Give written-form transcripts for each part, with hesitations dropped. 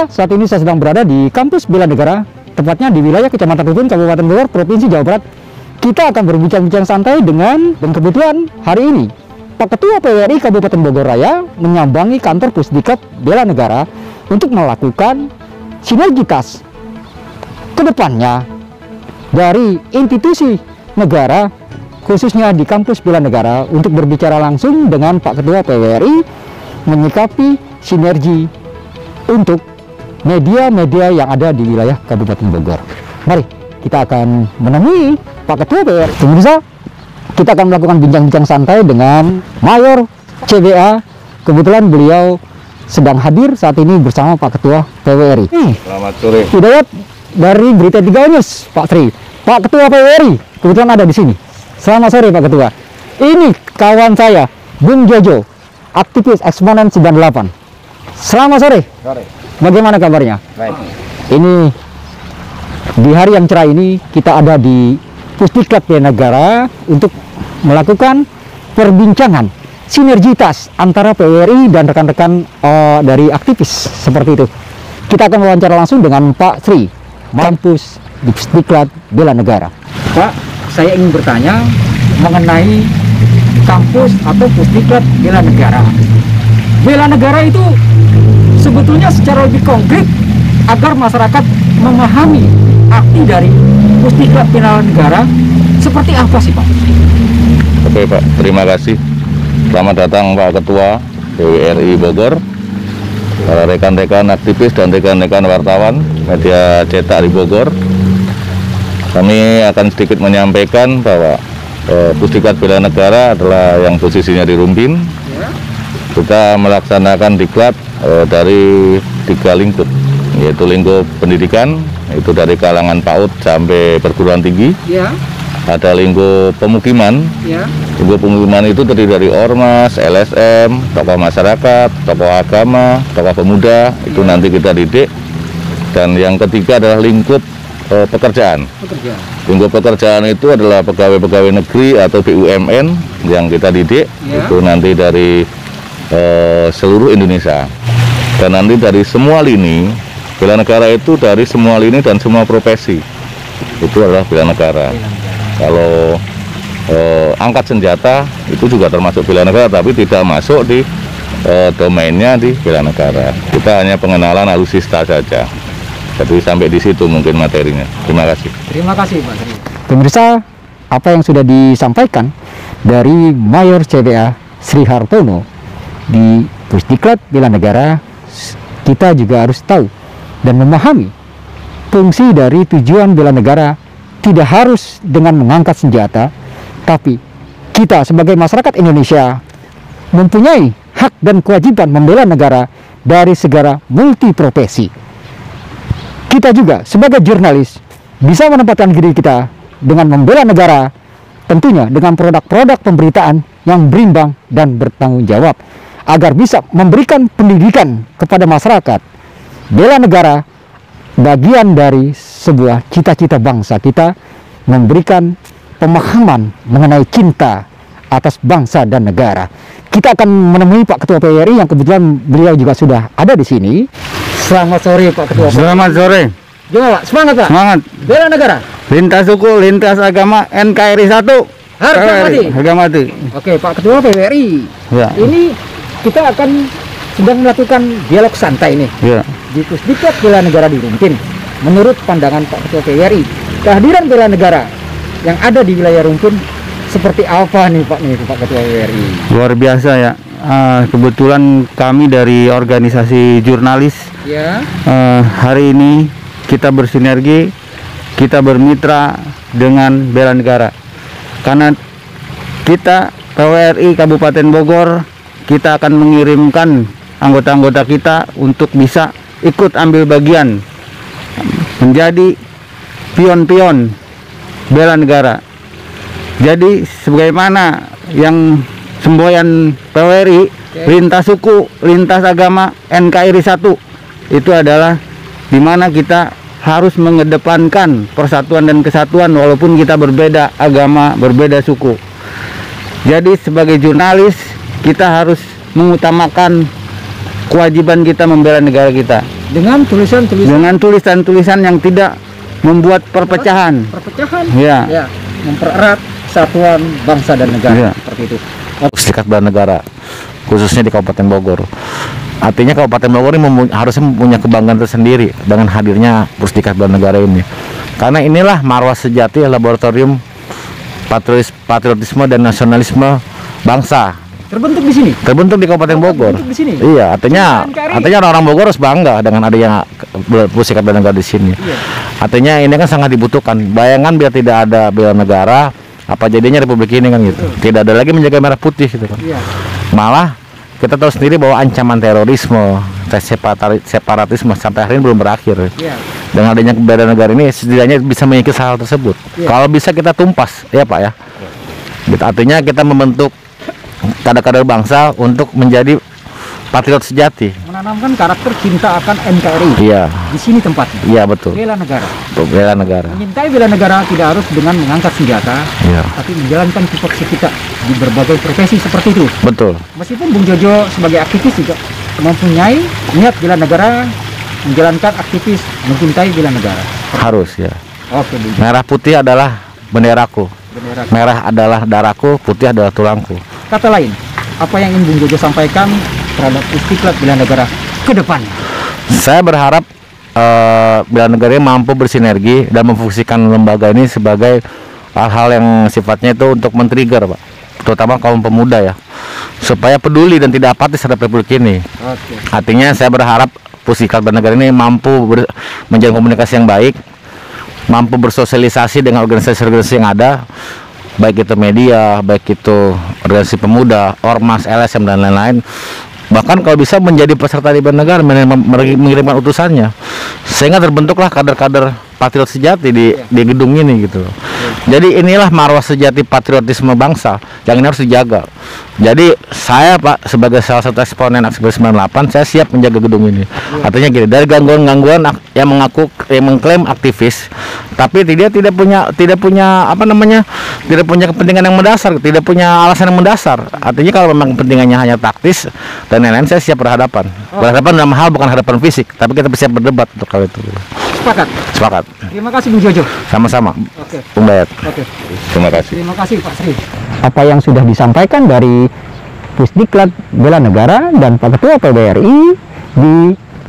Pemirsa, saat ini saya sedang berada di kampus Bela Negara, tepatnya di wilayah Kecamatan Rukun, Kabupaten Bogor, Provinsi Jawa Barat. Kita akan berbincang-bincang santai dan kebetulan hari ini Pak Ketua PWRI Kabupaten Bogor Raya menyambangi kantor Pusdiklat Bela Negara untuk melakukan sinergitas ke depannya dari institusi negara, khususnya di kampus Bela Negara, untuk berbicara langsung dengan Pak Ketua PWRI menyikapi sinergi untuk media-media yang ada di wilayah Kabupaten Bogor. Mari kita akan menemui Pak Ketua PWRI. Pemirsa, kita akan melakukan bincang-bincang santai dengan Mayor CBA. Kebetulan beliau sedang hadir saat ini bersama Pak Ketua PWRI. Selamat sore. Hidayat dari Berita 3 News, Pak Tri. Pak Ketua PWRI kebetulan ada di sini. Selamat sore Pak Ketua. Ini kawan saya, Bung Jojo, aktivis Eksponen 98. Selamat sore. Sore. Bagaimana kabarnya? Baik. Ini di hari yang cerah ini kita ada di Pusdiklat Bela Negara untuk melakukan perbincangan sinergitas antara PWRI dan rekan-rekan dari aktivis seperti itu. Kita akan wawancara langsung dengan Pak Sri, kampus di Pusdiklat Bela Negara. Pak, saya ingin bertanya mengenai kampus atau Pusdiklat Bela Negara. Bela Negara itu sebetulnya secara lebih konkret agar masyarakat memahami arti dari Pusdiklat Bela Negara seperti apa sih Pak? Oke Pak, terima kasih. Selamat datang Pak Ketua PWRI Bogor, para rekan-rekan aktivis dan rekan-rekan wartawan media cetak di Bogor. Kami akan sedikit menyampaikan bahwa Pusdiklat Bela Negara adalah yang posisinya di Rumpin. Kita melaksanakan diklat dari 3 lingkup, yaitu lingkup pendidikan, itu dari kalangan PAUD sampai perguruan tinggi. Ada lingkup pemukiman. Lingkup pemukiman itu terdiri dari ormas, LSM, tokoh masyarakat, tokoh agama, tokoh pemuda, itu nanti kita didik. Dan yang ketiga adalah lingkup pekerjaan. Lingkup pekerjaan itu adalah pegawai-pegawai negeri atau BUMN yang kita didik. Itu nanti dari seluruh Indonesia. Dan nanti dari semua lini Bela Negara itu dari semua lini dan semua profesi itu adalah Bela Negara. Kalau angkat senjata itu juga termasuk Bela Negara, tapi tidak masuk di domainnya di Bela Negara. Kita hanya pengenalan alutsista saja. Jadi sampai di situ mungkin materinya. Terima kasih. Terima kasih Pak Sri. Pemirsa, apa yang sudah disampaikan dari Mayor CBA Sri Hartono di Pusdiklat Bela Negara, kita juga harus tahu dan memahami fungsi dari tujuan bela negara tidak harus dengan mengangkat senjata, tapi kita sebagai masyarakat Indonesia mempunyai hak dan kewajiban membela negara dari segala multiprofesi. Kita juga sebagai jurnalis bisa menempatkan diri kita dengan membela negara, tentunya dengan produk-produk pemberitaan yang berimbang dan bertanggung jawab, agar bisa memberikan pendidikan kepada masyarakat. Bela negara bagian dari sebuah cita-cita bangsa kita, memberikan pemahaman mengenai cinta atas bangsa dan negara. Kita akan menemui Pak Ketua PWRI yang kebetulan beliau juga sudah ada di sini. Selamat sore Pak Ketua. Selamat sore. Gimana Pak? Semangat Pak? Semangat. Bela negara. Lintas suku, lintas agama, NKRI 1. Harga mati. Harga mati. Oke Pak Ketua PWRI. Ya. Ini kita akan sedang melakukan dialog santai nih. Ya. Di Pusdiklat Bela Negara di Rumpin. Menurut pandangan Pak Ketua PWRI, kehadiran bela negara yang ada di wilayah Rumpin seperti apa nih Pak Ketua PWRI? Luar biasa ya. Kebetulan kami dari organisasi jurnalis hari ini kita bersinergi, kita bermitra dengan Bela Negara. Karena kita PWRI Kabupaten Bogor, kita akan mengirimkan anggota-anggota kita untuk bisa ikut ambil bagian menjadi pion-pion Bela Negara. Jadi sebagaimana yang semboyan PWRI, lintas suku, lintas agama, NKRI 1, itu adalah dimana kita harus mengedepankan persatuan dan kesatuan walaupun kita berbeda agama, berbeda suku. Jadi sebagai jurnalis kita harus mengutamakan kewajiban kita membela negara kita. Dengan tulisan-tulisan yang tidak membuat perpecahan. Ya. Ya, mempererat kesatuan bangsa dan negara. Ya. Seperti itu. Pusdikat Bela Negara, khususnya di Kabupaten Bogor. Artinya Kabupaten Bogor ini harusnya punya kebanggaan tersendiri dengan hadirnya Pusdikat Bela Negara ini. Karena inilah marwah sejati laboratorium patriotisme dan nasionalisme bangsa. Terbentuk di sini. Terbentuk di Kabupaten Bogor. Terbentuk di sini. Iya, artinya orang-orang Bogor harus bangga dengan adanya Pusdikat Bela Negara di sini. Iya. Artinya ini kan sangat dibutuhkan. Bayangan biar tidak ada bela negara, apa jadinya Republik ini kan gitu. Tidak ada lagi menjaga merah putih gitu kan. Iya. Malah kita tahu sendiri bahwa ancaman terorisme, separatisme sampai hari ini belum berakhir. Iya. Dengan adanya bela negara ini setidaknya bisa mengikis hal tersebut. Iya. Kalau bisa kita tumpas, ya Pak ya. Gitu, artinya kita membentuk kader-kader bangsa untuk menjadi patriot sejati. Menanamkan karakter cinta akan NKRI. Iya. Di sini tempatnya. Iya betul. Bela negara. Bela negara. Menyintai bela negara tidak harus dengan mengangkat senjata, Iya. tapi menjalankan tupoksi kita di berbagai profesi seperti itu. Betul. Meskipun Bung Jojo sebagai aktivis juga mempunyai niat bela negara, menjalankan aktivis mencintai bela negara. Harus ya. Oke, Bung Jojo. Merah putih adalah benderaku. Bendera. Merah adalah darahku, putih adalah tulangku. Kata lain, apa yang ingin Bung Jojo sampaikan terhadap Pusdiklat Bela Negara ke depannya? Saya berharap bela negara ini mampu bersinergi dan memfungsikan lembaga ini sebagai hal-hal yang sifatnya itu untuk men-trigger, Pak, terutama kaum pemuda ya, supaya peduli dan tidak apatis terhadap Republik ini. Oke. Artinya saya berharap Pusdiklat Bela Negara ini mampu menjalin komunikasi yang baik, mampu bersosialisasi dengan organisasi-organisasi yang ada, baik itu media, baik itu organisasi pemuda, ormas, LSM dan lain-lain. Bahkan kalau bisa menjadi peserta di bela negara, mengirimkan utusannya, sehingga terbentuklah kader-kader patriot sejati di gedung ini gitu. Jadi inilah marwah sejati patriotisme bangsa yang ini harus dijaga. Jadi saya, Pak, sebagai salah satu eksponen aksi 98, saya siap menjaga gedung ini. Artinya gini, dari gangguan-gangguan yang mengklaim aktivis, tapi tidak punya kepentingan yang mendasar, tidak punya alasan yang mendasar. Artinya kalau memang kepentingannya hanya taktis dan lain-lain, saya siap berhadapan. Berhadapan dalam hal bukan hadapan fisik, tapi kita siap berdebat untuk hal itu. Sepakat. Sepakat. Terima kasih Bung Jojo. Sama-sama. Oke. Bung Dayat. Oke. Terima kasih. Terima kasih Pak Sri. Apa yang sudah disampaikan dari Pusdiklat Bela Negara dan Pak Ketua PBRI di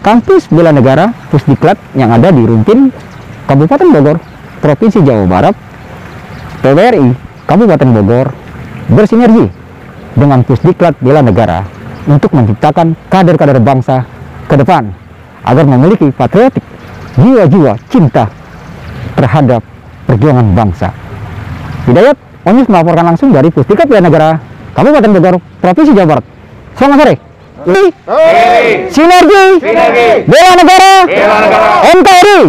kampus Bela Negara Pusdiklat yang ada di Rumpin, Kabupaten Bogor, Provinsi Jawa Barat. PBRI Kabupaten Bogor bersinergi dengan Pusdiklat Bela Negara untuk menciptakan kader-kader bangsa ke depan agar memiliki patriotik, jiwa-jiwa cinta terhadap perjuangan bangsa. Hidayat Onyus melaporkan langsung dari Pusdiklat Bela Negara Kabupaten Bogor, Provinsi Jawa Barat. Selamat sore. Sinergi Bela Negara, NKRI,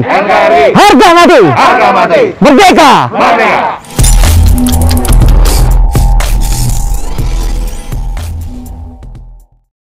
harga mati, merdeka.